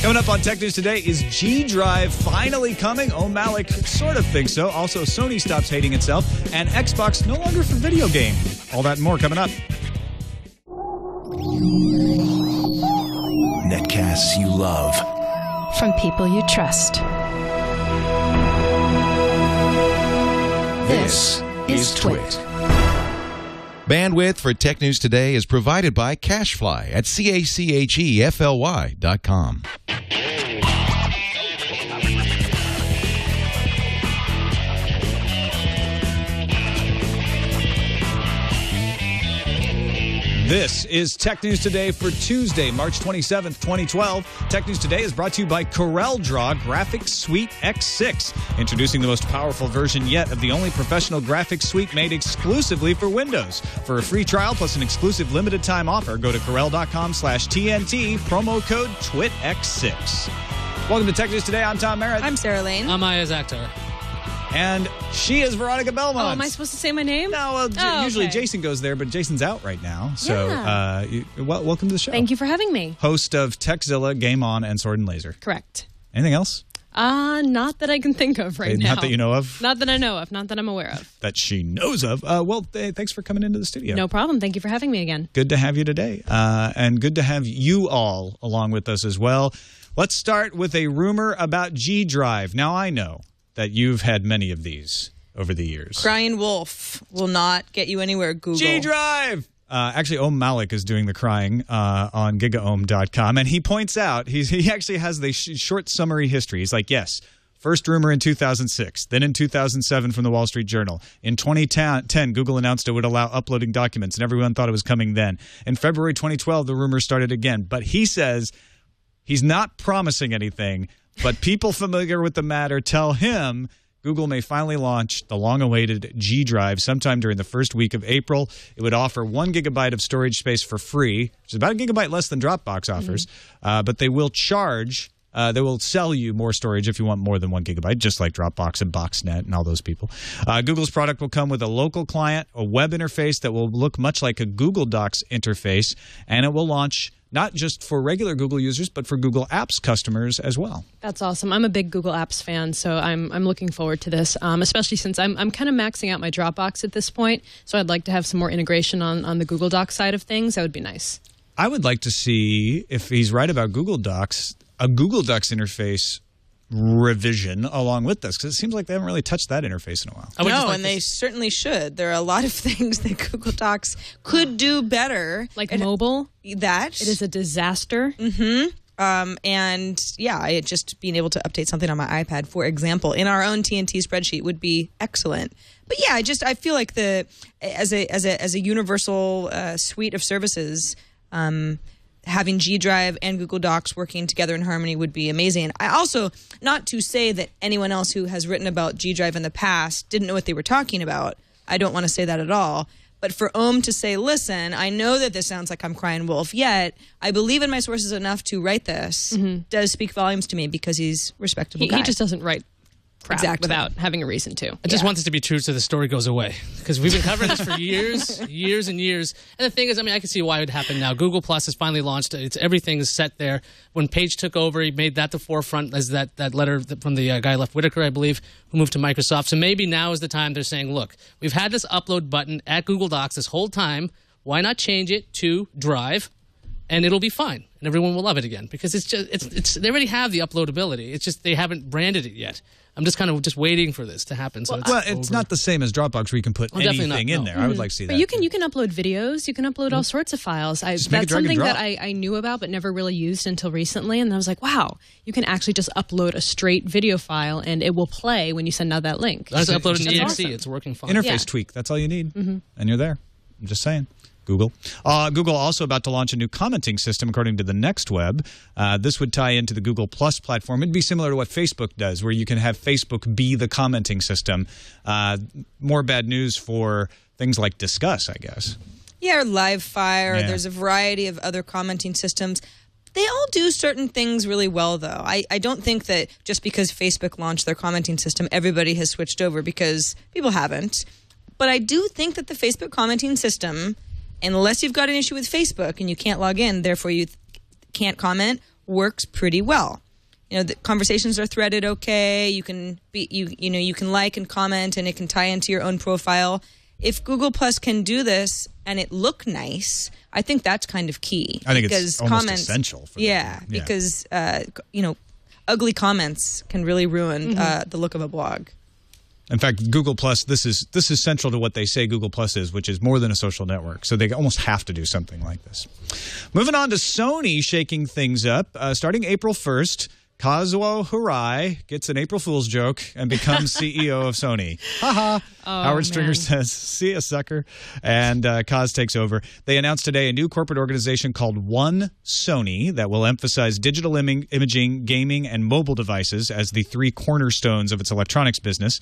Coming up on Tech News Today, is G Drive finally coming? Oh, Malik sort of thinks so. Also, Sony stops hating itself, and Xbox no longer for video game. All that and more coming up. Netcasts you love. From people you trust. This is TWiT. Bandwidth for Tech News Today is provided by Cachefly at CACHEFLY.com. This is Tech News Today for Tuesday, March 27th, 2012. Tech News Today is brought to you by CorelDRAW Graphics Suite X6, introducing the most powerful version yet of the only professional graphics suite made exclusively for Windows. For a free trial plus an exclusive limited time offer, go to Corel.com/TNT, promo code TWITX6. Welcome to Tech News Today. I'm Tom Merritt. I'm Sarah Lane. I'm Iyaz Akhtar. And she is Veronica Belmont. Oh, am I supposed to say my name? No, well, usually Jason goes there, but Jason's out right now. So welcome to the show. Thank you for having me. Host of Techzilla, Game On, and Sword and Laser. Correct. Anything else? Not that I can think of right now. Not that you know of? Not that I know of. Not that I'm aware of. That she knows of. Thanks for coming into the studio. No problem. Thank you for having me again. Good to have you today. And good to have you all along with us as well. Let's start with a rumor about G Drive. Now, I know that you've had many of these over the years. Crying wolf will not get you anywhere, Google. G Drive! Actually, Om Malik is doing the crying on gigaohm.com, and he points out, he actually has the short summary history. He's like, yes, first rumor in 2006, then in 2007 from the Wall Street Journal. In 2010, Google announced it would allow uploading documents, and everyone thought it was coming then. In February 2012, the rumor started again, but he says he's not promising anything, but people familiar with the matter tell him Google may finally launch the long-awaited G Drive sometime during the first week of April. It would offer 1 gigabyte of storage space for free, which is about a gigabyte less than Dropbox offers, but they will charge. They will sell you more storage if you want more than 1 gigabyte, just like Dropbox and BoxNet and all those people. Google's product will come with a local client, a web interface that will look much like a Google Docs interface, and it will launch not just for regular Google users, but for Google Apps customers as well. That's awesome. I'm a big Google Apps fan, so I'm looking forward to this, especially since I'm kind of maxing out my Dropbox at this point, so I'd like to have some more integration on the Google Docs side of things. That would be nice. I would like to see, if he's right about Google Docs, a Google Docs interface revision along with this, because it seems like they haven't really touched that interface in a while. No, and they certainly should. There are a lot of things that Google Docs could do better. Like mobile? That. It is a disaster. And yeah, just being able to update something on my iPad, for example, in our own TNT spreadsheet would be excellent. But yeah, I feel like as a universal suite of services, having G Drive and Google Docs working together in harmony would be amazing. I also, not to say that anyone else who has written about G Drive in the past didn't know what they were talking about. I don't want to say that at all. But for Om to say, listen, I know that this sounds like I'm crying wolf, yet I believe in my sources enough to write this, does speak volumes to me because he's a respectable guy. He just doesn't write crap without having a reason to. I just want this to be true so the story goes away. Because we've been covering this for years and years. And the thing is, I can see why it would happen now. Google Plus has finally launched. Everything is set there. When Page took over, he made that the forefront as that letter from the guy left Whitaker, I believe, who moved to Microsoft. So maybe now is the time they're saying, look, we've had this upload button at Google Docs this whole time. Why not change it to Drive? And it'll be fine. And everyone will love it again. Because they already have the uploadability. It's just they haven't branded it yet. I'm just kind of waiting for this to happen. So it's not the same as Dropbox where you can put anything in there. I would like to see that. But you can upload videos. You can upload all sorts of files. That's something that I knew about but never really used until recently. And I was like, wow, you can actually just upload a straight video file and it will play when you send out that link. I just uploaded an EXE. Awesome. It's working fine. Interface tweak. That's all you need. And you're there. I'm just saying. Google. Google also about to launch a new commenting system, according to the Next Web. This would tie into the Google Plus platform. It'd be similar to what Facebook does, where you can have Facebook be the commenting system. More bad news for things like Discuss, I guess. Yeah, or Livefire. Yeah. There's a variety of other commenting systems. They all do certain things really well, though. I don't think that just because Facebook launched their commenting system, everybody has switched over, because people haven't. But I do think that the Facebook commenting system, unless you've got an issue with Facebook and you can't log in, therefore you can't comment, works pretty well. The conversations are threaded okay. You can you can like and comment, and it can tie into your own profile. If Google Plus can do this and it look nice, I think that's kind of key. I think it's almost essential. For because ugly comments can really ruin the look of a blog. In fact, Google Plus, this is central to what they say Google Plus is, which is more than a social network. So they almost have to do something like this. Moving on to Sony shaking things up. Starting April 1st, Kazuo Hirai gets an April Fool's joke and becomes CEO of Sony. Ha Howard Stringer says, "See ya, sucker." And Kaz takes over. They announced today a new corporate organization called One Sony that will emphasize digital imaging, gaming, and mobile devices as the three cornerstones of its electronics business.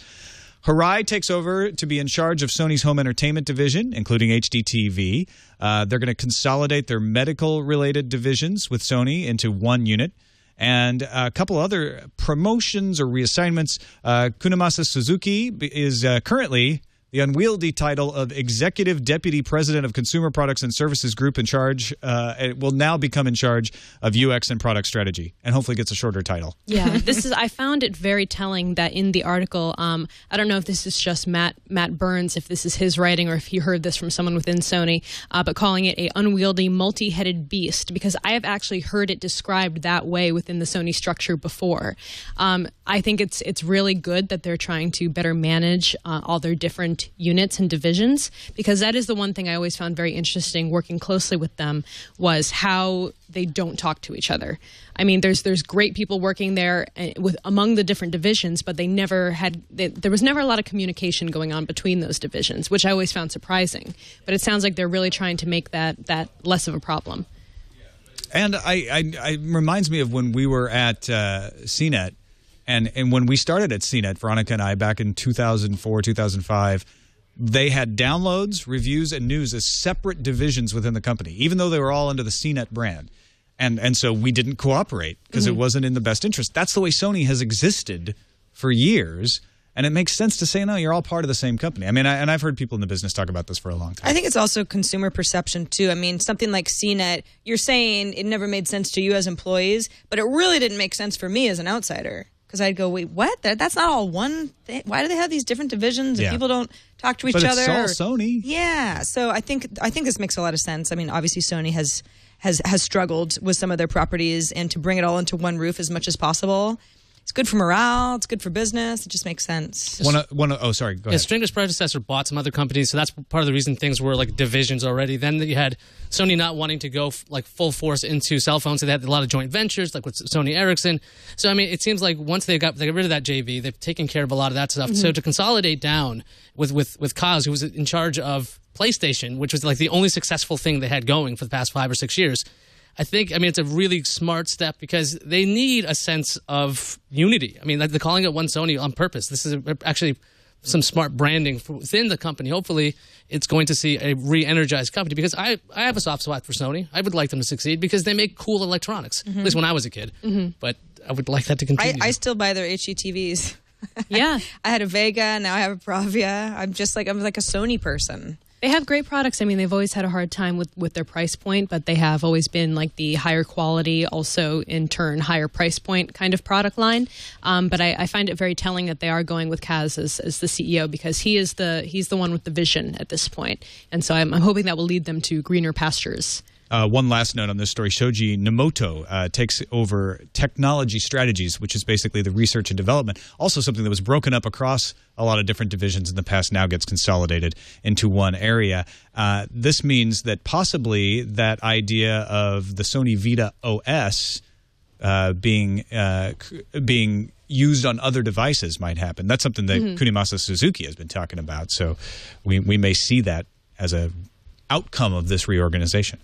Hirai takes over to be in charge of Sony's home entertainment division, including HDTV. They're going to consolidate their medical-related divisions with Sony into one unit. And a couple other promotions or reassignments. Kunimasa Suzuki is currently the unwieldy title of Executive Deputy President of Consumer Products and Services Group in charge. It will now become in charge of UX and product strategy, and hopefully gets a shorter title. Yeah, I found it very telling that in the article, I don't know if this is just Matt Burns, if this is his writing or if he heard this from someone within Sony, but calling it a unwieldy, multi-headed beast, because I have actually heard it described that way within the Sony structure before. I think it's really good that they're trying to better manage all their different units and divisions, because that is the one thing I always found very interesting working closely with them, was how they don't talk to each other. I mean, there's great people working there among the different divisions, but there was never a lot of communication going on between those divisions, which I always found surprising. But it sounds like they're really trying to make that less of a problem. And it reminds me of when we were at CNET. And when we started at CNET, Veronica and I, back in 2004, 2005, they had downloads, reviews, and news as separate divisions within the company, even though they were all under the CNET brand. And so we didn't cooperate because it wasn't in the best interest. That's the way Sony has existed for years. And it makes sense to say, no, you're all part of the same company. I mean, I've heard people in the business talk about this for a long time. I think it's also consumer perception, too. I mean, something like CNET, you're saying it never made sense to you as employees, but it really didn't make sense for me as an outsider. Because I'd go, wait, what? That's not all one thing. Why do they have these different divisions and people don't talk to each other? But it's all Sony. Yeah. So I think this makes a lot of sense. I mean, obviously Sony has struggled with some of their properties, and to bring it all into one roof as much as possible, it's good for morale. It's good for business. It just makes sense. Sorry. Go ahead. Stringer's predecessor bought some other companies, so that's part of the reason things were like divisions already. Then you had Sony not wanting to go like full force into cell phones, so they had a lot of joint ventures, like with Sony Ericsson. So I mean, it seems like once they got rid of that JV, they've taken care of a lot of that stuff. So to consolidate down with Kaz, who was in charge of PlayStation, which was like the only successful thing they had going for the past 5 or 6 years. I think, it's a really smart step because they need a sense of unity. I mean, like they're calling it One Sony on purpose. This is actually some smart branding within the company. Hopefully, it's going to see a re-energized company, because I have a soft spot for Sony. I would like them to succeed because they make cool electronics, at least when I was a kid. But I would like that to continue. I still buy their HDTVs. Yeah. I had a Vega, now I have a Bravia. I'm like a Sony person. They have great products. I mean, they've always had a hard time with their price point, but they have always been like the higher quality, also in turn higher price point kind of product line. But I find it very telling that they are going with Kaz as the CEO, because he's the one with the vision at this point. And so I'm hoping that will lead them to greener pastures. One last note on this story. Shoji Nomoto takes over technology strategies, which is basically the research and development. Also something that was broken up across a lot of different divisions in the past now gets consolidated into one area. This means that possibly that idea of the Sony Vita OS being used on other devices might happen. That's something that Kunimasa Suzuki has been talking about. So we may see that as a outcome of this reorganization.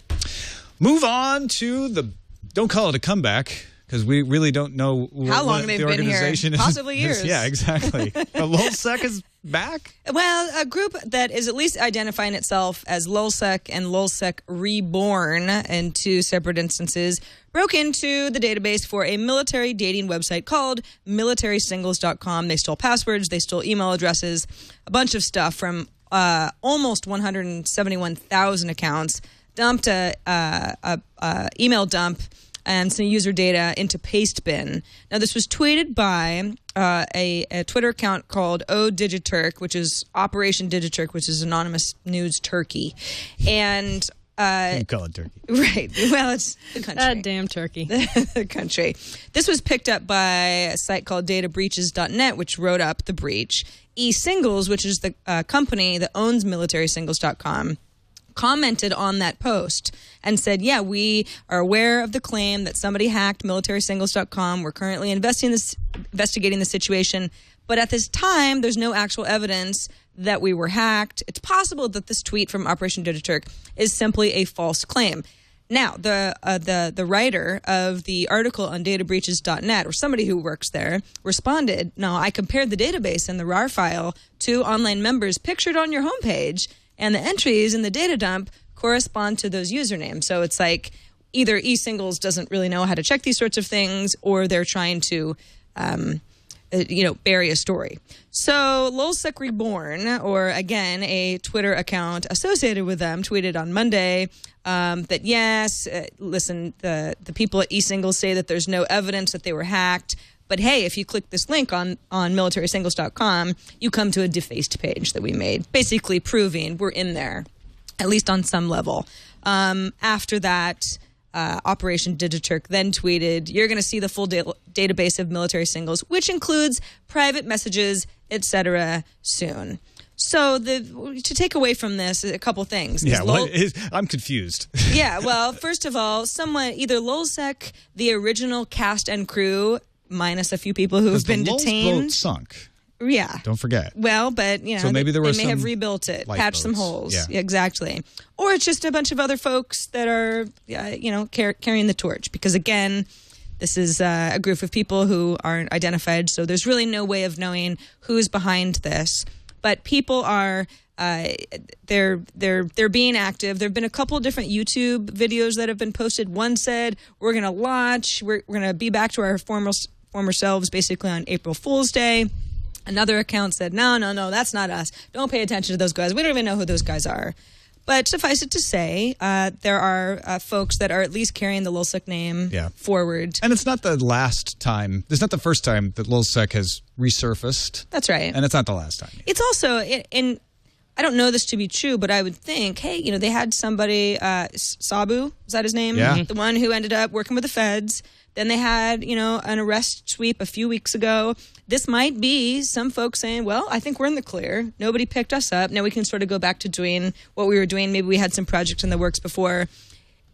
Move on to don't call it a comeback, because we really don't know how long they've been here. Possibly years. Yeah, exactly. Lulzsec is back? Well, a group that is at least identifying itself as Lulzsec and Lulzsec Reborn in two separate instances broke into the database for a military dating website called militarysingles.com. They stole passwords, they stole email addresses, a bunch of stuff from almost 171,000 accounts, dumped a email dump and some user data into Pastebin. Now, this was tweeted by a Twitter account called ODigiturk, which is Operation Digiturk, which is Anonymous News Turkey. And you call it Turkey. Right. Well, it's the country. That damn Turkey. The country. This was picked up by a site called databreaches.net, which wrote up the breach. eSingles, which is the company that owns militarysingles.com, commented on that post and said, yeah, we are aware of the claim that somebody hacked militarysingles.com. We're currently investigating the situation. But at this time, there's no actual evidence that we were hacked. It's possible that this tweet from Operation Digiturk is simply a false claim. Now, the writer of the article on databreaches.net, or somebody who works there, responded, no, I compared the database and the RAR file to online members pictured on your homepage, and the entries in the data dump correspond to those usernames. So it's like either eSingles doesn't really know how to check these sorts of things, or they're trying to bury a story. So Lulzsec Reborn, or again, a Twitter account associated with them, tweeted on Monday that yes, listen, the people at eSingles say that there's no evidence that they were hacked. But hey, if you click this link on militarysingles.com, you come to a defaced page that we made, basically proving we're in there, at least on some level. After that, Operation Digiturk then tweeted, you're going to see the full database of military singles, which includes private messages, etc., soon. So to take away from this, a couple things. Yeah, I'm confused. Yeah, well, first of all, either Lulzsec, the original cast and crew, minus a few people who have been detained. Boat sunk. Yeah. Don't forget. Well, but, so maybe they may have rebuilt it, patched some holes. Yeah. Exactly. Or it's just a bunch of other folks that are, carrying the torch. Because, again, this is a group of people who aren't identified, so there's really no way of knowing who's behind this. But people are, they're being active. There have been a couple of different YouTube videos that have been posted. One said, we're going to launch, we're going to be back to our former selves basically on April Fool's Day. Another account said, no, that's not us. Don't pay attention to those guys. We don't even know who those guys are. But suffice it to say, there are folks that are at least carrying the Lulzsec name forward. And it's not the last time. It's not the first time that Lulzsec has resurfaced. That's right. And it's not the last time. It's also, and I don't know this to be true, but I would think, hey, they had somebody, Sabu, is that his name? Yeah. The one who ended up working with the feds. Then they had, an arrest sweep a few weeks ago. This might be some folks saying, well, I think we're in the clear. Nobody picked us up. Now we can sort of go back to doing what we were doing. Maybe we had some projects in the works before.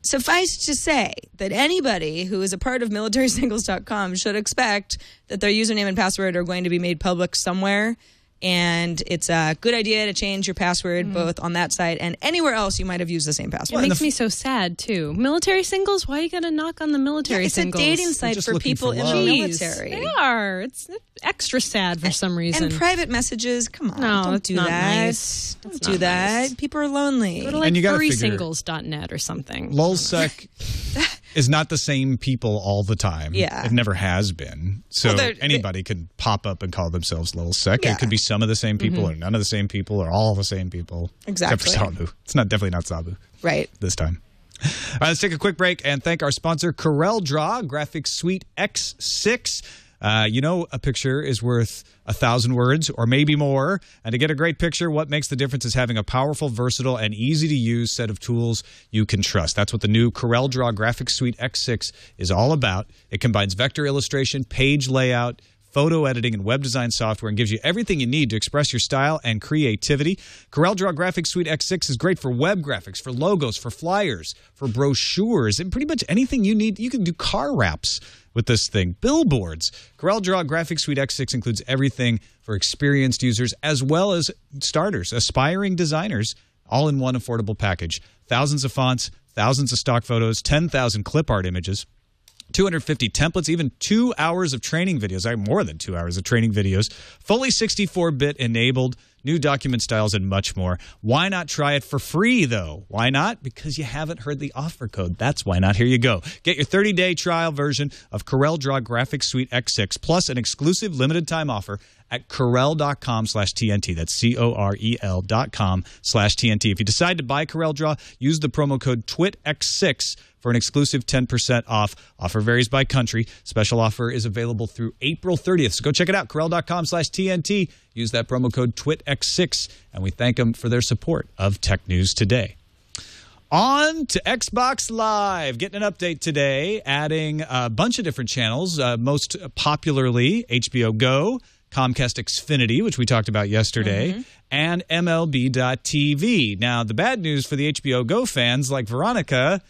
Suffice to say that anybody who is a part of militarysingles.com should expect that their username and password are going to be made public somewhere. And it's a good idea to change your password both on that site and anywhere else you might have used the same password. It makes me so sad, too. Military singles? Why you got to knock on the military singles? It's a dating site for people in the military. They are. It's extra sad for some reason. And private messages, come on. No, don't do not that. Nice. Don't do that. Nice. People are lonely. Go to furrysingles.net or something. Lulzsec is not the same people all the time. Yeah. It never has been. So anybody could pop up and call themselves Lulzsec. Yeah. It could be some of the same people or none of the same people or all the same people. Exactly. Except for Sabu. It's definitely not Sabu. Right. This time. All right, let's take a quick break and thank our sponsor, CorelDRAW Graphics Suite X6. A picture is worth 1,000 words or maybe more. And to get a great picture, what makes the difference is having a powerful, versatile, and easy-to-use set of tools you can trust. That's what the new CorelDRAW Graphics Suite X6 is all about. It combines vector illustration, page layout, photo editing, and web design software and gives you everything you need to express your style and creativity. CorelDRAW Graphics Suite X6 is great for web graphics, for logos, for flyers, for brochures, and pretty much anything you need. You can do car wraps with this thing, billboards. CorelDRAW Graphics Suite X6 includes everything for experienced users as well as starters, aspiring designers, all in one affordable package. Thousands of fonts, thousands of stock photos, 10,000 clip art images, 250 templates, even 2 hours of training videos, more than 2 hours of training videos, fully 64-bit enabled, new document styles, and much more. Why not try it for free, though? Why not? Because you haven't heard the offer code. That's why not. Here you go. Get your 30-day trial version of CorelDRAW Graphics Suite X6 plus an exclusive limited-time offer at Corel.com/TNT. That's Corel.com/TNT. If you decide to buy Corel Draw, use the promo code TWITX6 for an exclusive 10% off. Offer varies by country. Special offer is available through April 30th. So go check it out, Corel.com/TNT. Use that promo code TWITX6, and we thank them for their support of Tech News Today. On to Xbox Live. Getting an update today, adding a bunch of different channels, most popularly HBO Go, Comcast Xfinity, which we talked about yesterday, and MLB.TV. Now, the bad news for the HBO Go fans like Veronica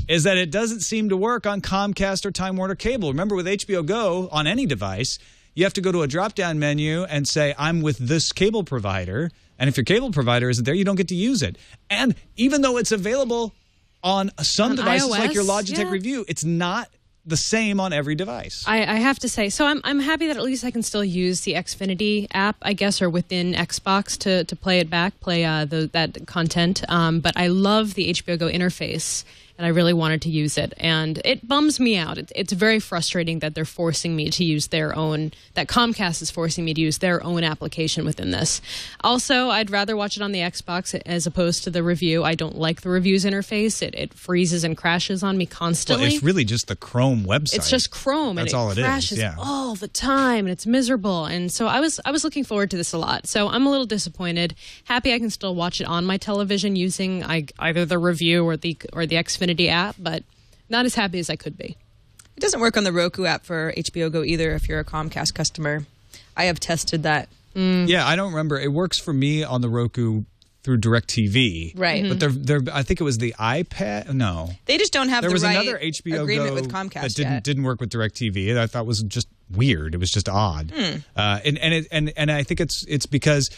is that it doesn't seem to work on Comcast or Time Warner Cable. Remember, with HBO Go on any device, you have to go to a drop-down menu and say, I'm with this cable provider. And if your cable provider isn't there, you don't get to use it. And even though it's available on some devices iOS, like your Logitech Review, it's not the same on every device. I have to say, so I'm happy that at least I can still use the Xfinity app, I guess, or within Xbox to play it back, play that content. But I love the HBO Go interface, and I really wanted to use it. And it bums me out. It's very frustrating that they're forcing me to use their own, that Comcast is forcing me to use their own application within this. Also, I'd rather watch it on the Xbox as opposed to the Review. I don't like the Review's interface. It freezes and crashes on me constantly. Well, it's really just the Chrome website. It's just Chrome, That's and all it it crashes is, yeah. all the time, and it's miserable. And so I was looking forward to this a lot. So I'm a little disappointed. Happy I can still watch it on my television using either the Review or the Xfinity app, but not as happy as I could be. It doesn't work on the Roku app for HBO Go either if you're a Comcast customer. I have tested that. Yeah, I don't remember. It works for me on the Roku through DirecTV. Right. But I think it was the iPad. No. They just don't have There the was right another HBO agreement Go with Comcast that didn't work with DirecTV. I thought was just weird. It was just odd. And I think it's because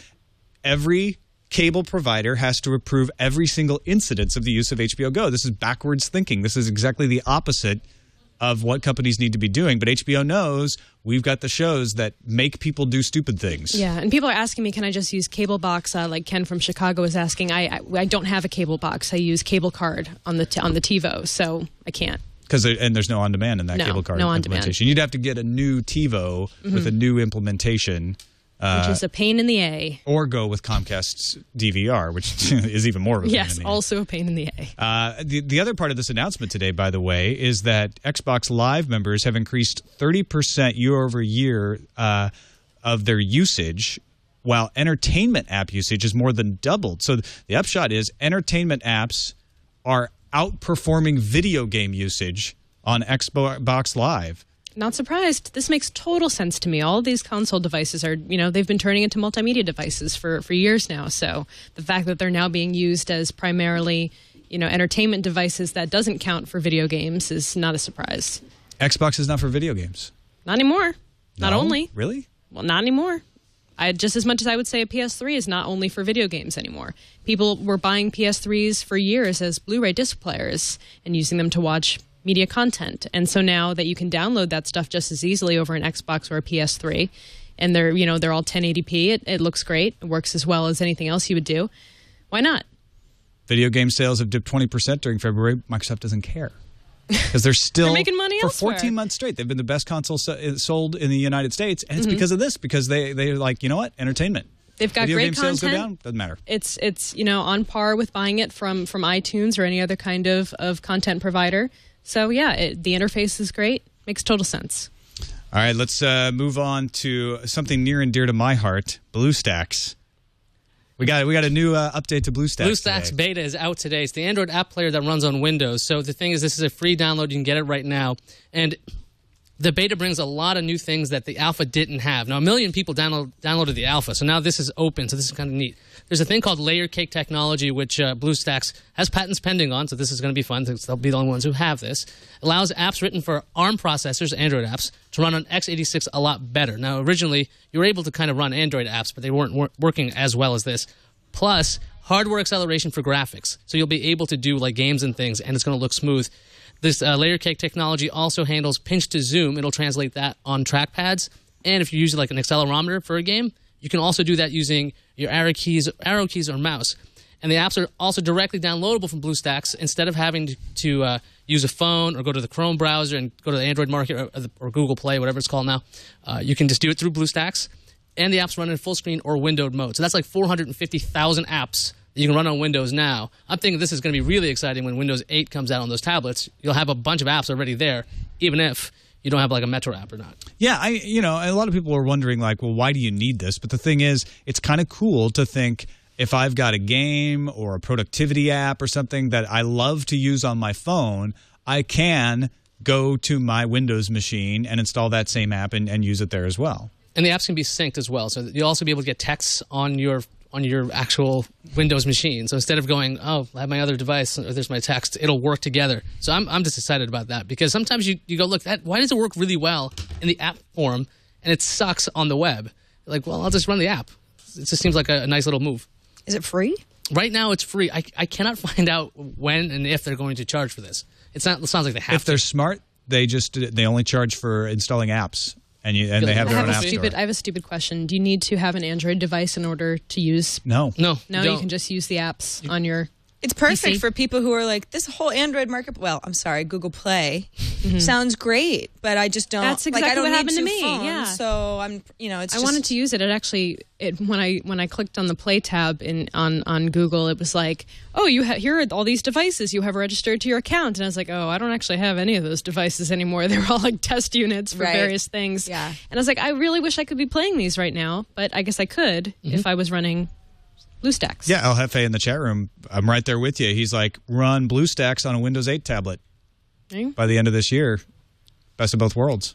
every cable provider has to approve every single incidence of the use of HBO Go. This is backwards thinking. This is exactly the opposite of what companies need to be doing. But HBO knows we've got the shows that make people do stupid things. Yeah, and people are asking me, can I just use cable box? Like Ken from Chicago is asking. I don't have a cable box. I use cable card on the TiVo, so I can't. And there's no on-demand in that cable card implementation. You'd have to get a new TiVo with a new implementation. Which is a pain in the A. Or go with Comcast's DVR, which is even more of a pain in the A. Yes, also a pain in the A. The other part of this announcement today, by the way, is that Xbox Live members have increased 30% year over year of their usage, while entertainment app usage has more than doubled. So the upshot is entertainment apps are outperforming video game usage on Xbox Live. Not surprised. This makes total sense to me. All of these console devices are, they've been turning into multimedia devices for years now. So the fact that they're now being used as primarily, entertainment devices that doesn't count for video games is not a surprise. Xbox is not for video games. Not anymore. No? Not only. Really? Well, not anymore. Just as much as I would say a PS3 is not only for video games anymore. People were buying PS3s for years as Blu-ray disc players and using them to watch media content. And so now that you can download that stuff just as easily over an Xbox or a PS3, and they're all 1080p, it looks great. It works as well as anything else you would do. Why not? Video game sales have dipped 20% during February. Microsoft doesn't care. Because they're still making money for elsewhere. 14 months straight. They've been the best console sold in the United States, and it's because of this. Because they're like, you know what, entertainment. They've got Video great game content. Sales go down, doesn't matter. It's on par with buying it from iTunes or any other kind of content provider. So yeah, the interface is great. Makes total sense. All right, let's move on to something near and dear to my heart: BlueStacks. We got a new update to BlueStacks. BlueStacks today. beta is out today. It's the Android app player that runs on Windows. So the thing is, this is a free download. You can get it right now. And the beta brings a lot of new things that the alpha didn't have. Now, 1 million people downloaded the alpha, so now this is open, so this is kind of neat. There's a thing called layer cake technology, which BlueStacks has patents pending on, so this is going to be fun, since they'll be the only ones who have this. It allows apps written for ARM processors, Android apps, to run on x86 a lot better. Now, originally, you were able to kind of run Android apps, but they weren't working as well as this. Plus, hardware acceleration for graphics, so you'll be able to do like games and things, and it's going to look smooth. This layer cake technology also handles pinch to zoom. It'll translate that on trackpads. And if you use like an accelerometer for a game, you can also do that using your arrow keys or mouse. And the apps are also directly downloadable from BlueStacks instead of having to use a phone or go to the Chrome browser and go to the Android market or Google Play, whatever it's called now. You can just do it through BlueStacks. and the apps run in full screen or windowed mode. So that's like 450,000 apps that you can run on Windows now. I'm thinking this is going to be really exciting when Windows 8 comes out on those tablets. You'll have a bunch of apps already there, even if you don't have like a Metro app or not. Yeah, a lot of people are wondering like, well, why do you need this? But the thing is, it's kind of cool to think if I've got a game or a productivity app or something that I love to use on my phone, I can go to my Windows machine and install that same app and use it there as well. And the apps can be synced as well. So you'll also be able to get texts on your actual Windows machine. So instead of going, oh, I have my other device, or there's my text, it'll work together. So I'm just excited about that because sometimes you go, look, why does it work really well in the app form and it sucks on the web? Like, well, I'll just run the app. It just seems like a nice little move. Is it free? Right now, it's free. I cannot find out when and if they're going to charge for this. It sounds like they have to. If they're smart, they only charge for installing apps. And they have their own app store. I have a stupid question. Do you need to have an Android device in order to use? No, you can just use the apps on your. It's perfect PC? for people who are like, this whole Android market. Well, I'm sorry, Google Play sounds great, but I just don't. That's exactly I don't what need happened to two me. phones, Yeah. So I'm, it's. I wanted to use it. When I clicked on the Play tab on Google, it was like, oh, here are all these devices you have registered to your account, and I was like, oh, I don't actually have any of those devices anymore. They're all like test units for various things. Yeah. And I was like, I really wish I could be playing these right now, but I guess I could if I was running BlueStacks. Yeah, El Jefe in the chat room, I'm right there with you. He's like, run BlueStacks on a Windows 8 tablet by the end of this year. Best of both worlds.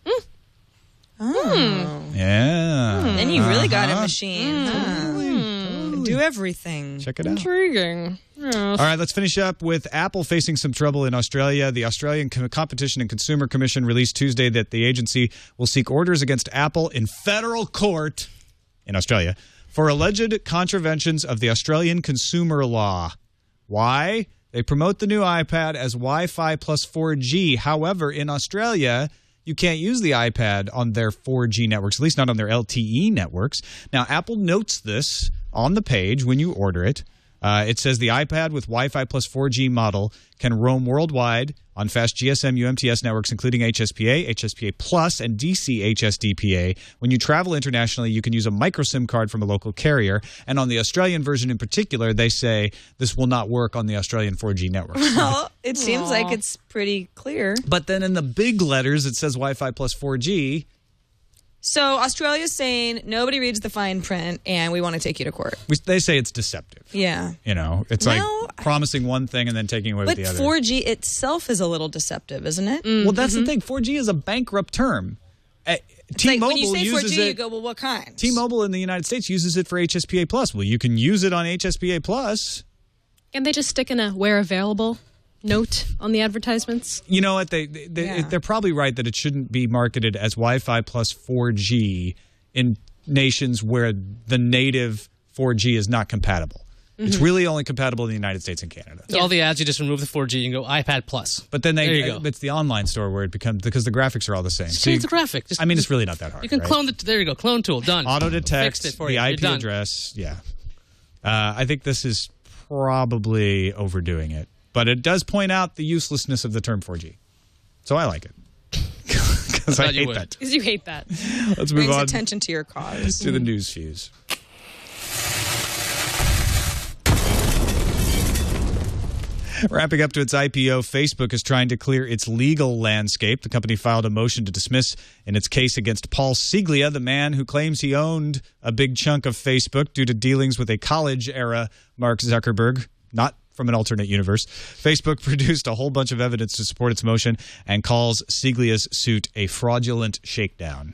Oh. Yeah. Then you really got a machine. Totally. Do everything. Check it out. Intriguing. Yes. All right, let's finish up with Apple facing some trouble in Australia. The Australian Competition and Consumer Commission released Tuesday that the agency will seek orders against Apple in federal court in Australia for alleged contraventions of the Australian consumer law. Why? They promote the new iPad as Wi-Fi plus 4G. However, in Australia, you can't use the iPad on their 4G networks, at least not on their LTE networks. Now, Apple notes this on the page when you order it. It says the iPad with Wi-Fi plus 4G model can roam worldwide on fast GSM UMTS networks, including HSPA, HSPA Plus, and DC HSDPA. When you travel internationally, you can use a micro SIM card from a local carrier. And on the Australian version in particular, they say this will not work on the Australian 4G network. Well, it seems like it's pretty clear. But then in the big letters, it says Wi-Fi plus 4G. So Australia's saying nobody reads the fine print, and we want to take you to court. They say it's deceptive. Yeah. It's like promising one thing and then taking away with the other. But 4G itself is a little deceptive, isn't it? Well, that's the thing. 4G is a bankrupt term. T-Mobile when you say uses 4G, it. you go, well, what kind? T-Mobile in the United States uses it for HSPA Plus. Well, you can use it on HSPA Plus. Can they just stick in a where available note on the advertisements? You know what? They're probably right that it shouldn't be marketed as Wi-Fi plus 4G in nations where the native 4G is not compatible. It's really only compatible in the United States and Canada. So all the ads, you just remove the 4G and go iPad Plus. But then there you go. It's the online store where it becomes, because the graphics are all the same. Just change the graphic. It's really not that hard. You can clone there you go. Clone tool, done. Auto detect, Fixed it for the you. IP You're done. address. Yeah. I think this is probably overdoing it. But it does point out the uselessness of the term 4G. So I like it. Because I hate that. Because you hate that. Let's move Brings on attention to your cause. to the news fuse. Wrapping up to its IPO, Facebook is trying to clear its legal landscape. The company filed a motion to dismiss in its case against Paul Siglia, the man who claims he owned a big chunk of Facebook due to dealings with a college-era Mark Zuckerberg, not from an alternate universe. Facebook produced a whole bunch of evidence to support its motion and calls Siglia's suit a fraudulent shakedown.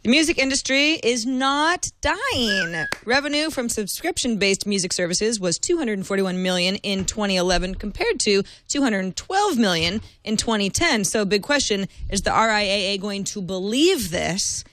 The music industry is not dying. Revenue from subscription-based music services was $241 million in 2011 compared to $212 million in 2010. So big question, is the RIAA going to believe this?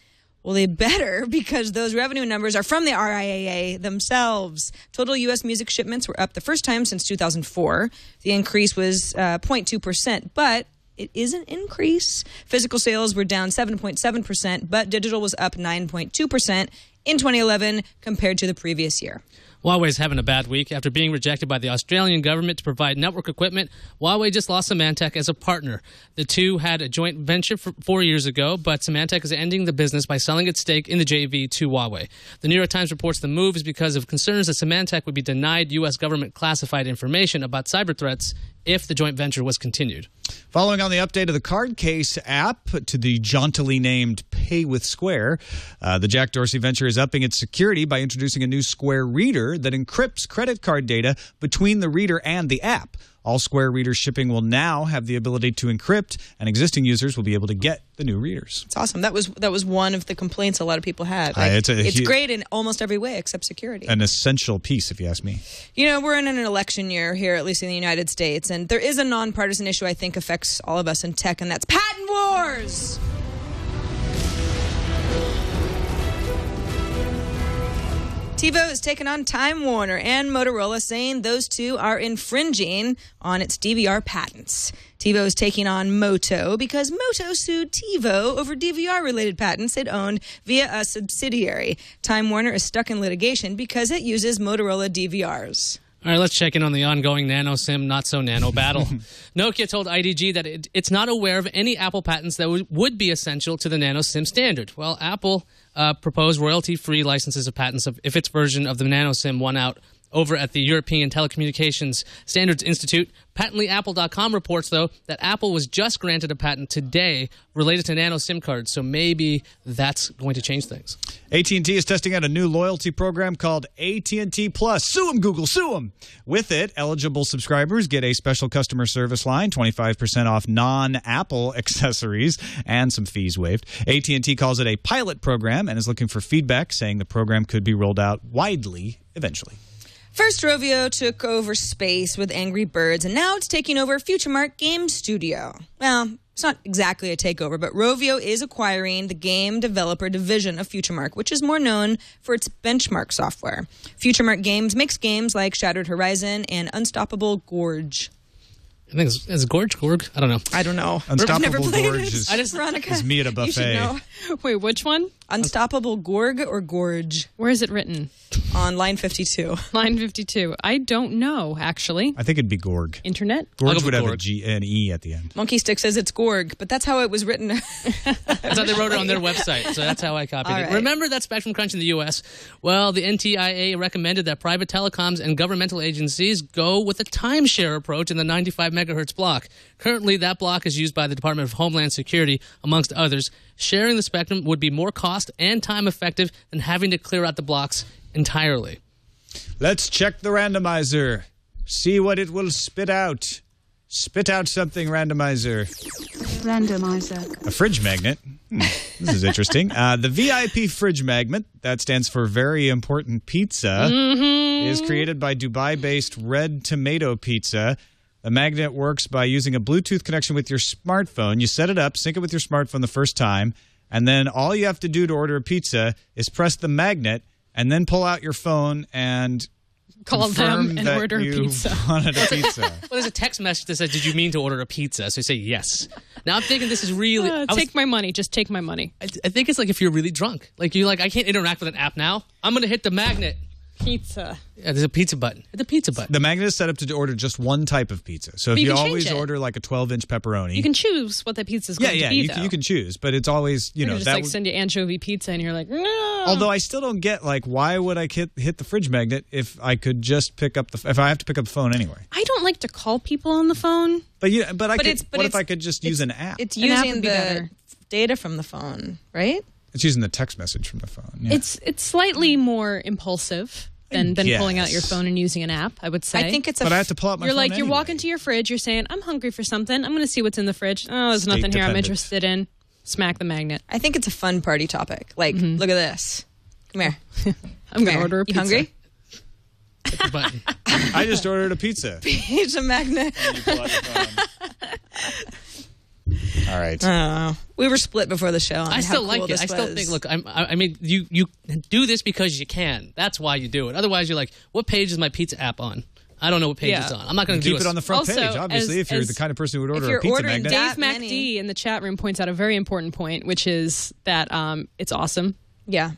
Well, they better, because those revenue numbers are from the RIAA themselves. Total U.S. music shipments were up the first time since 2004. The increase was 0.2%, but it is an increase. Physical sales were down 7.7%, but digital was up 9.2%, in 2011 compared to the previous year. Huawei's having a bad week. After being rejected by the Australian government to provide network equipment, Huawei just lost Symantec as a partner. The two had a joint venture 4 years ago, but Symantec is ending the business by selling its stake in the JV to Huawei. The New York Times reports the move is because of concerns that Symantec would be denied U.S. government classified information about cyber threats if the joint venture was continued. Following on the update of the card case app to the jauntily named Pay with Square, the Jack Dorsey venture is upping its security by introducing a new Square reader that encrypts credit card data between the reader and the app. All Square reader shipping will now have the ability to encrypt, and existing users will be able to get the new readers. It's awesome. That was one of the complaints a lot of people had. It's great in almost every way except security. An essential piece, if you ask me. You know, we're in an election year here, at least in the United States, and there is a nonpartisan issue I think affects all of us in tech, and that's patent wars! TiVo has taken on Time Warner and Motorola, saying those two are infringing on its DVR patents. TiVo is taking on Moto because Moto sued TiVo over DVR-related patents it owned via a subsidiary. Time Warner is stuck in litigation because it uses Motorola DVRs. All right, let's check in on the ongoing nano SIM, not so nano battle. Nokia told IDG that it's not aware of any Apple patents that would be essential to the nano SIM standard. Well, Apple proposed royalty-free licenses of patents if its version of the nano SIM won out over at the European Telecommunications Standards Institute. PatentlyApple.com reports, though, that Apple was just granted a patent today related to nano SIM cards, so maybe that's going to change things. AT&T is testing out a new loyalty program called AT&T Plus. Sue them, Google, sue them. With it, eligible subscribers get a special customer service line, 25% off non-Apple accessories, and some fees waived. AT&T calls it a pilot program and is looking for feedback, saying the program could be rolled out widely eventually. First, Rovio took over space with Angry Birds, and now it's taking over FutureMark Game Studio. Well, it's not exactly a takeover, but Rovio is acquiring the game developer division of FutureMark, which is more known for its benchmark software. FutureMark Games makes games like Shattered Horizon and Unstoppable Gorge. I think it's Gorge? I don't know. I don't know. Unstoppable Gorge Veronica, is me at a buffet. You should know. Wait, which one? Unstoppable Gorg or Gorge? Where is it written? On line 52. Line 52. I don't know, actually. I think it'd be Gorg. Internet? Gorge would have a G and E at the end. Monkey Stick says it's Gorg, but that's how it was written. That's how they wrote it on their website, so that's how I copied it. Right. Remember that Spectrum Crunch in the U.S.? Well, the NTIA recommended that private telecoms and governmental agencies go with a timeshare approach in the 95 megahertz block. Currently, that block is used by the Department of Homeland Security, amongst others. Sharing the spectrum would be more cost and time effective than having to clear out the blocks entirely. Let's check the randomizer. See what it will spit out. Spit out something, randomizer. Randomizer. A fridge magnet. This is interesting. The VIP fridge magnet, that stands for Very Important Pizza, is created by Dubai-based Red Tomato Pizza. The magnet works by using a Bluetooth connection with your smartphone. You set it up, sync it with your smartphone the first time, and then all you have to do to order a pizza is press the magnet and then pull out your phone and call them and order a pizza. Wanted a pizza. Well, there's a text message that says, "Did you mean to order a pizza?" So you say yes. Now I'm thinking this is really take my money. Just take my money. I think it's like if you're really drunk, like you're like, I can't interact with an app now. I'm gonna hit the magnet. Pizza. Yeah, there's a pizza button. The pizza button. The magnet is set up to order just one type of pizza. So if you always order like a 12-inch pepperoni, you can choose what the pizza is going to be. You can choose, but it's always just like send you anchovy pizza, and you're like, no. Although I still don't get like why would I hit the fridge magnet if I could just pick up if I have to pick up the phone anyway. I don't like to call people on the phone. But if I could just use an app? It's using the data from the phone, right? It's using the text message from the phone. Yeah. It's slightly more impulsive than pulling out your phone and using an app, I would say. I think it's But I have to pull out my phone You're walking to your fridge, you're saying, I'm hungry for something. I'm going to see what's in the fridge. Oh, there's nothing here I'm interested in. Smack the magnet. I think it's a fun party topic. Like, look at this. Come here. I'm going to order a pizza. You hungry? Hit the button. I just ordered a pizza. Pizza magnet. You pull out your phone. All right. We were split before the show. I still like it. I still think. Look, I mean, you do this because you can. That's why you do it. Otherwise, you're like, what page is my pizza app on? I don't know what page it's on. I'm not going to keep it on the front page. Obviously, if you're the kind of person who would order a pizza magnet. Dave MacD in the chat room points out a very important point, which is that it's awesome. Yeah.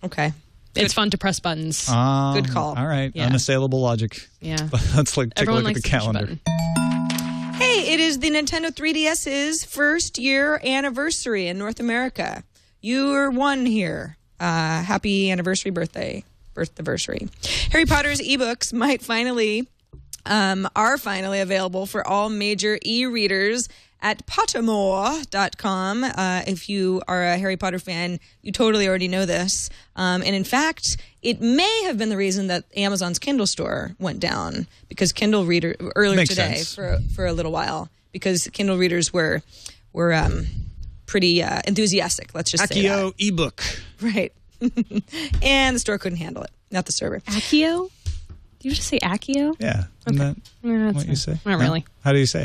Okay. It's fun to press buttons. Good call. All right. Yeah. Unassailable logic. Yeah. Let's take Everyone a look at the likes to push a calendar. button. Hey, it is the Nintendo 3DS's first year anniversary in North America. You're one here. Happy anniversary, birthday-versary. Harry Potter's ebooks are finally available for all major e-readers at Pottermore.com. If you are a Harry Potter fan, you totally already know this. And in fact, it may have been the reason that Amazon's Kindle store went down, because Kindle reader earlier Makes today sense. for a little while, because Kindle readers were pretty enthusiastic. Let's just say Accio that. ebook. Right. And the store couldn't handle it. Not the server. Accio? Did you just say Accio? Yeah. Isn't that what you say? Not really. How do you say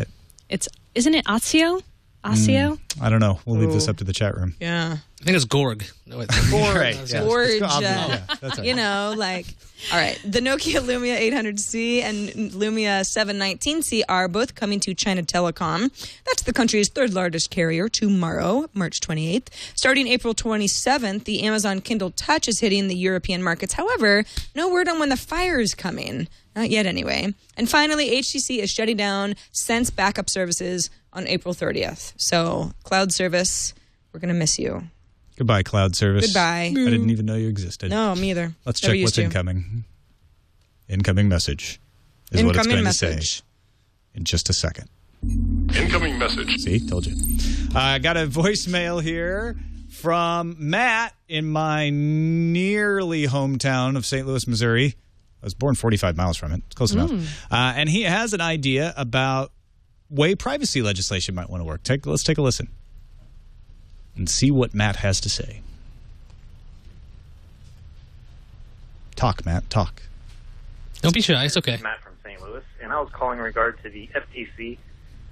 it? Isn't it Azio? Azio? I don't know. We'll leave this up to the chat room. Yeah. I think it's Gorg. No, wait. Right. Yeah. Gorge. Yeah, that's right. You know, like, all right. The Nokia Lumia 800C and Lumia 719C are both coming to China Telecom. That's the country's third largest carrier tomorrow, March 28th. Starting April 27th, the Amazon Kindle Touch is hitting the European markets. However, no word on when the Fire is coming. Not yet, anyway. And finally, HTC is shutting down Sense backup services on April 30th. So, cloud service, we're going to miss you. Goodbye, cloud service. Goodbye. I didn't even know you existed. No, me either. Let's Never check used what's to. incoming. Incoming message is what it's Incoming going to say message. in just a second. Incoming message. See, told you. I got a voicemail here from Matt in my nearly hometown of St. Louis, Missouri. I was born 45 miles from it. It's close enough. And he has an idea about way privacy legislation might want to work. Let's take a listen and see what Matt has to say. Talk, Matt. Talk. Don't be shy. It's okay. Matt from St. Louis, and I was calling in regard to the FTC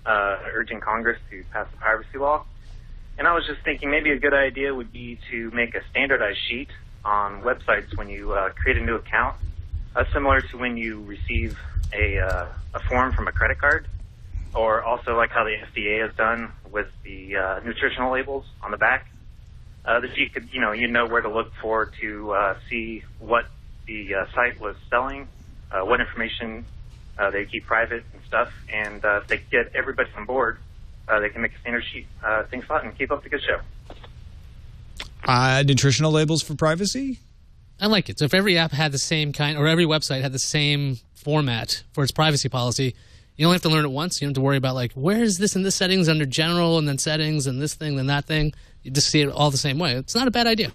urging Congress to pass a privacy law. And I was just thinking maybe a good idea would be to make a standardized sheet on websites when you create a new account, similar to when you receive a form from a credit card, or also like how the FDA has done with the nutritional labels on the back. That you could, you know where to look for to see what the site was selling, what information they keep private and stuff, and if they get everybody on board, they can make a standard sheet. Thanks a lot, and keep up the good show. Nutritional labels for privacy? I like it. So if every app had the same kind, or every website had the same format for its privacy policy, you only have to learn it once. You don't have to worry about, like, where is this in this settings under general, and then settings, and this thing, then that thing. You just see it all the same way. It's not a bad idea.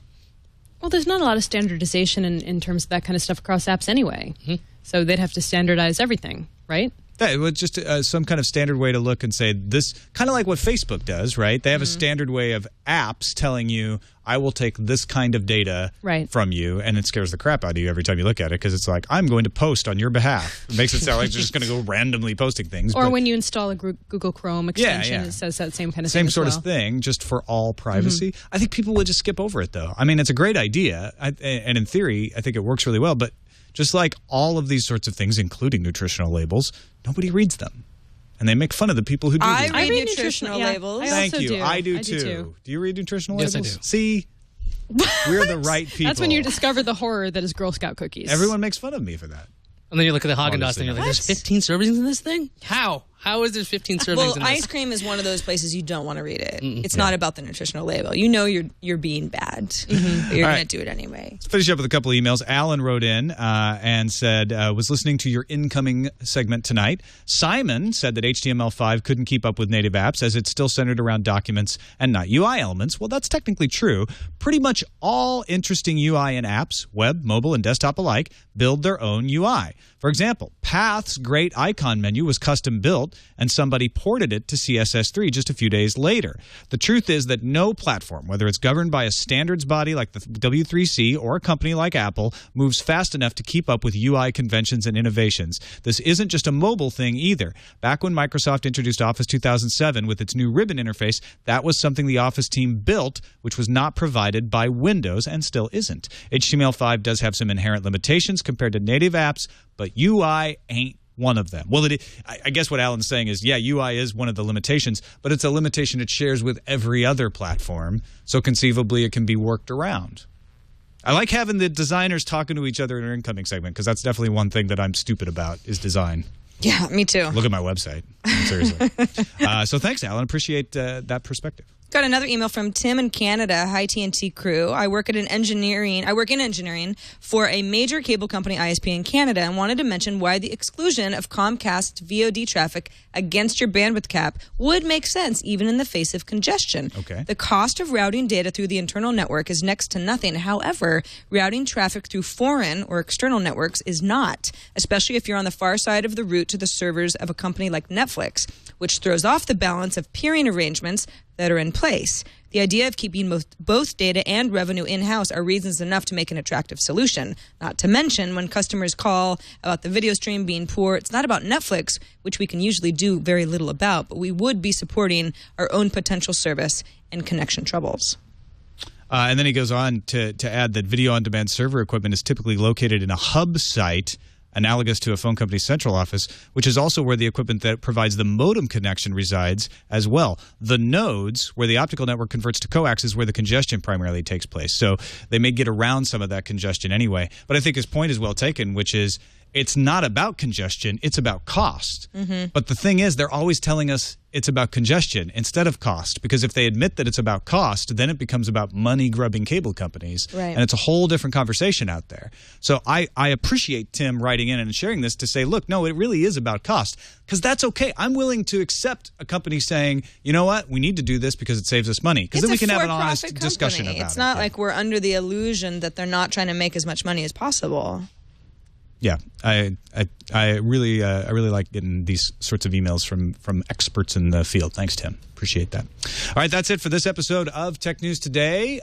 Well, there's not a lot of standardization in terms of that kind of stuff across apps anyway. So they'd have to standardize everything, right? Yeah, it was just some kind of standard way to look and say this, kind of like what Facebook does, right? They have a standard way of apps telling you, I will take this kind of data from you, and it scares the crap out of you every time you look at it, because it's like, I'm going to post on your behalf. It makes it sound like they're just going to go randomly posting things. Or when you install a Google Chrome extension, it says that same kind of thing. Same sort of thing, just for all privacy. I think people would just skip over it, though. I mean, it's a great idea, and in theory, I think it works really well, but just like all of these sorts of things, including nutritional labels, nobody reads them. And they make fun of the people who do I read read them. nutritional labels. Thank you. Do. I do too. Do you read nutritional Yes, labels? I do. See? We're the right people. That's when you discover the horror that is Girl Scout cookies. Everyone makes fun of me for that. And then you look at the Haagen-Dazs Honestly, thing, you're like, there's 15 servings in this thing? How? How is there 15 servings Well, in this? ice cream is one of those places you don't want to read it. It's not about the nutritional label. You know you're being bad, but you're going to do it anyway. Let's finish up with a couple of emails. Alan wrote in and said, was listening to your incoming segment tonight. Simon said that HTML5 couldn't keep up with native apps as it's still centered around documents and not UI elements. Well, that's technically true. Pretty much all interesting UI in apps, web, mobile, and desktop alike, build their own UI. For example, Path's great icon menu was custom built, and somebody ported it to CSS3 just a few days later. The truth is that no platform, whether it's governed by a standards body like the W3C or a company like Apple, moves fast enough to keep up with UI conventions and innovations. This isn't just a mobile thing either. Back when Microsoft introduced Office 2007 with its new ribbon interface, that was something the Office team built, which was not provided by Windows and still isn't. HTML5 does have some inherent limitations compared to native apps, but UI ain't one of them. Well, I guess what Alan's saying is, yeah, UI is one of the limitations, but it's a limitation it shares with every other platform, so conceivably it can be worked around. I like having the designers talking to each other in our incoming segment because that's definitely one thing that I'm stupid about is design. Yeah, me too. Look at my website. Seriously. So thanks, Alan. Appreciate that perspective. Got another email from Tim in Canada. Hi, TNT crew. I work in engineering for a major cable company ISP in Canada and wanted to mention why the exclusion of Comcast VOD traffic against your bandwidth cap would make sense even in the face of congestion. Okay. The cost of routing data through the internal network is next to nothing. However, routing traffic through foreign or external networks is not, especially if you're on the far side of the route to the servers of a company like Netflix, which throws off the balance of peering arrangements that are in place. The idea of keeping both data and revenue in-house are reasons enough to make an attractive solution. Not to mention, when customers call about the video stream being poor, it's not about Netflix, which we can usually do very little about, but we would be supporting our own potential service and connection troubles. And then he goes on to add that video-on-demand server equipment is typically located in a hub site analogous to a phone company's central office, which is also where the equipment that provides the modem connection resides as well. The nodes, where the optical network converts to coax, is where the congestion primarily takes place. So they may get around some of that congestion anyway. But I think his point is well taken, which is it's not about congestion, it's about cost. Mm-hmm. But the thing is, they're always telling us it's about congestion instead of cost, because if they admit that it's about cost, then it becomes about money-grubbing cable companies. Right. And it's a whole different conversation out there. So I appreciate Tim writing in and sharing this to say, look, no, it really is about cost, because that's okay. I'm willing to accept a company saying, you know what, we need to do this because it saves us money, because then we can have an honest discussion about it. It's not like we're under the illusion that they're not trying to make as much money as possible. Yeah, I really like getting these sorts of emails from experts in the field. Thanks, Tim. Appreciate that. All right, that's it for this episode of Tech News Today.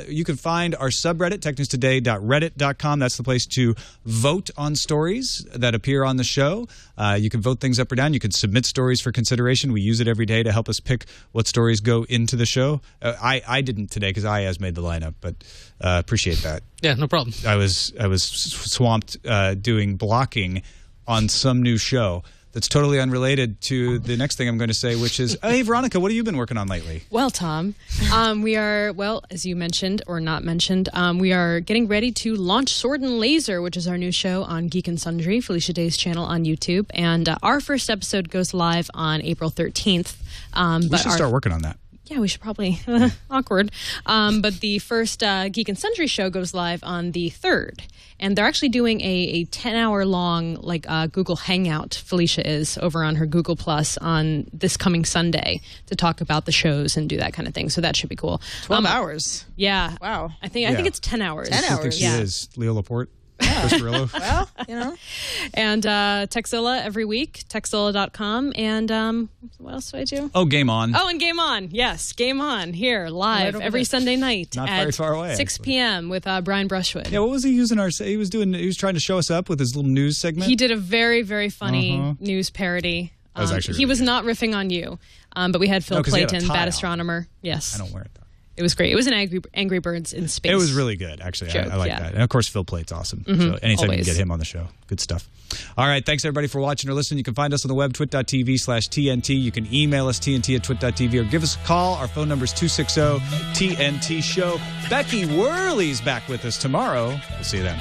You can find our subreddit, technewstoday.reddit.com. That's the place to vote on stories that appear on the show. You can vote things up or down. You can submit stories for consideration. We use it every day to help us pick what stories go into the show. I didn't today because Iyaz made the lineup, but appreciate that. Yeah, no problem. I was swamped doing blocking on some new show that's totally unrelated to the next thing I'm going to say, which is, hey, Veronica, what have you been working on lately? Well, Tom, we are, as you mentioned or not mentioned, we are getting ready to launch Sword and Laser, which is our new show on Geek and Sundry, Felicia Day's channel on YouTube. And our first episode goes live on April 13th. We should start working on that. Yeah, we should probably. Awkward. But the first Geek and Sundry show goes live on the 3rd. And they're actually doing a 10-hour-long Google Hangout, Felicia is, over on her Google Plus on this coming Sunday to talk about the shows and do that kind of thing. So that should be cool. 12 hours. Yeah. Wow. I think it's 10 hours. 10 I think she is. Leo Laporte. Chris Perillo. Well, you know. And Techzilla every week, techzilla.com. And what else do I do? Oh, Game On. Oh, and Game On. Yes, Game On here, live every Sunday night Not at very far away, 6 actually. p.m. with Brian Brushwood. Yeah, what was he using? He was trying to show us up with his little news segment. He did a very, very funny news parody. That was actually he really was good. not riffing on you, but we had Phil 'cause he had a Clayton, tie Bad on. Astronomer. Yes. I don't wear it, though. It was great. It was an Angry Birds in space. It was really good, actually. Joke, I like yeah. that. And, of course, Phil Plate's awesome. So anytime you always. can get him on the show, good stuff. All right, thanks, everybody, for watching or listening. You can find us on the web, twit.tv/TNT. You can email us, TNT@twit.tv, or give us a call. Our phone number is 260-TNT-SHOW. Becky Worley's back with us tomorrow. We'll see you then.